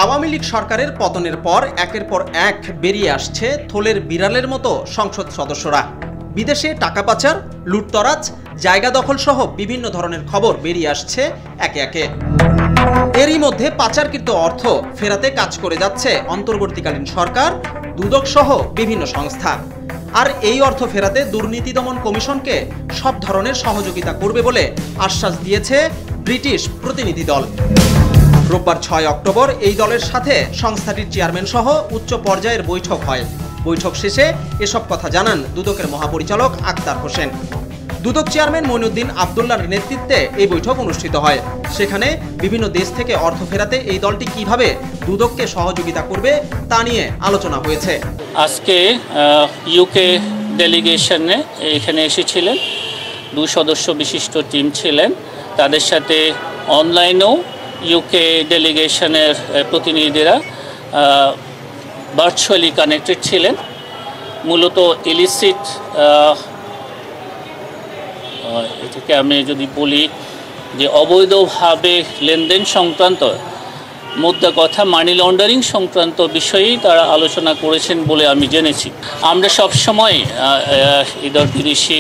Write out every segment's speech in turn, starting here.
আওয়ামী লীগ সরকারের পতনের পর একের পর এক বেরিয়ে আসছে থলের বিড়ালের মতো সংসদ সদস্যরা। বিদেশে টাকা পাচার, লুটতরাজ, জায়গা দখল সহ বিভিন্ন ধরনের খবর বেরিয়ে আসছে একে একে। এরই মধ্যে পাচারকৃত অর্থ ফেরাতে কাজ করে যাচ্ছে অন্তর্বর্তীকালীন সরকার, দুদক সহ বিভিন্ন সংস্থা। আর এই অর্থ ফেরাতে দুর্নীতি দমন কমিশনকে সব ধরনের সহযোগিতা করবে বলে আশ্বাস দিয়েছে ব্রিটিশ প্রতিনিধি দল। রোববার ৬ অক্টোবর এই দলের সাথে সংস্থাটির চেয়ারম্যান সহ উচ্চ পর্যায়ের বৈঠক হয়। বৈঠক শেষে এসব কথা জানান দুদকের মহাপরিচালক আক্তার হোসেন। দুদক চেয়ারম্যান মইনুদ্দিন আবদুল্লাহর নেতৃত্বে এই বৈঠক অনুষ্ঠিত হয়। সেখানে বিভিন্ন দেশ থেকে অর্থ ফেরাতে এই দলটি কিভাবে দুদককে সহযোগিতা করবে তা নিয়ে আলোচনা হয়েছে। আজকে ইউকে ডেলিগেশনে এখানে এসেছিলেন, 2 সদস্য বিশিষ্ট টিম ছিলেন। তাদের সাথে অনলাইনেও ইউকে ডেলিগেশনের প্রতিনিধিরা ভার্চুয়ালি কানেক্টেড ছিলেন। মূলত ইলিসিট, এটাকে আমি যদি বলি যে অবৈধভাবে লেনদেন সংক্রান্ত মোদ্দা কথা মানি লন্ডারিং সংক্রান্ত বিষয়েই তারা আলোচনা করেছেন বলে আমি জেনেছি। আমরা সবসময় ইদার বিদেশি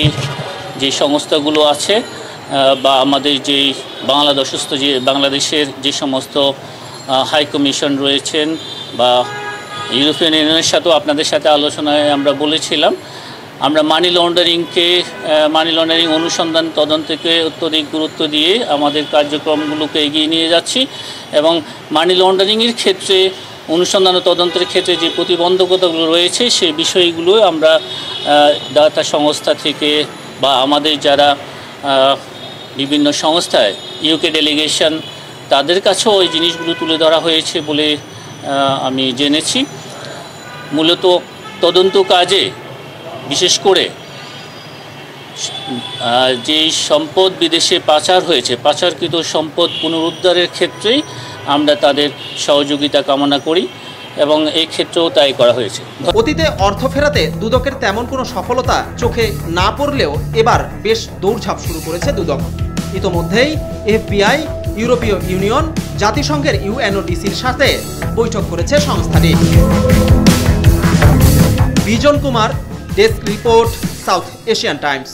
যে সংস্থাগুলো আছে বা আমাদের যেই বাংলাদেশের যে সমস্ত হাই কমিশন রয়েছেন বা ইউরোপিয়ান ইউনিয়নের সাথেও আপনাদের সাথে আলোচনায় আমরা বলেছিলাম আমরা মানি লন্ডারিং অনুসন্ধান তদন্তকে অত্যধিক গুরুত্ব দিয়ে আমাদের কার্যক্রমগুলোকে এগিয়ে নিয়ে যাচ্ছি এবং মানি লন্ডারিংয়ের ক্ষেত্রে অনুসন্ধান ও তদন্তের ক্ষেত্রে যে প্রতিবন্ধকতাগুলো রয়েছে সেই বিষয়গুলো আমরা দাতা সংস্থা থেকে বা আমাদের যারা বিভিন্ন সংস্থায় ইউকে ডেলিগেশন তাদের কাছেও ওই জিনিসগুলো তুলে ধরা হয়েছে বলে আমি জেনেছি। মূলত তদন্ত কাজে বিশেষ করে যেই সম্পদ বিদেশে পাচার হয়েছে, পাচারকৃত সম্পদ পুনরুদ্ধারের ক্ষেত্রেই আমরা তাদের সহযোগিতা কামনা করি এবং এই ক্ষেত্রেও তাই করা হয়েছে। অতীতে অর্থ ফেরাতে দুদকের তেমন কোনো সফলতা চোখে না পড়লেও এবার বেশ দৌড়ঝাঁপ শুরু করেছে দুদক। ইতোমধ্যেই FBI, ইউরোপীয় ইউনিয়ন, জাতিসংঘের UNODCর সাথে বৈঠক করেছে সংস্থাটি। Bijon Kumar, desk report, South Asian Times.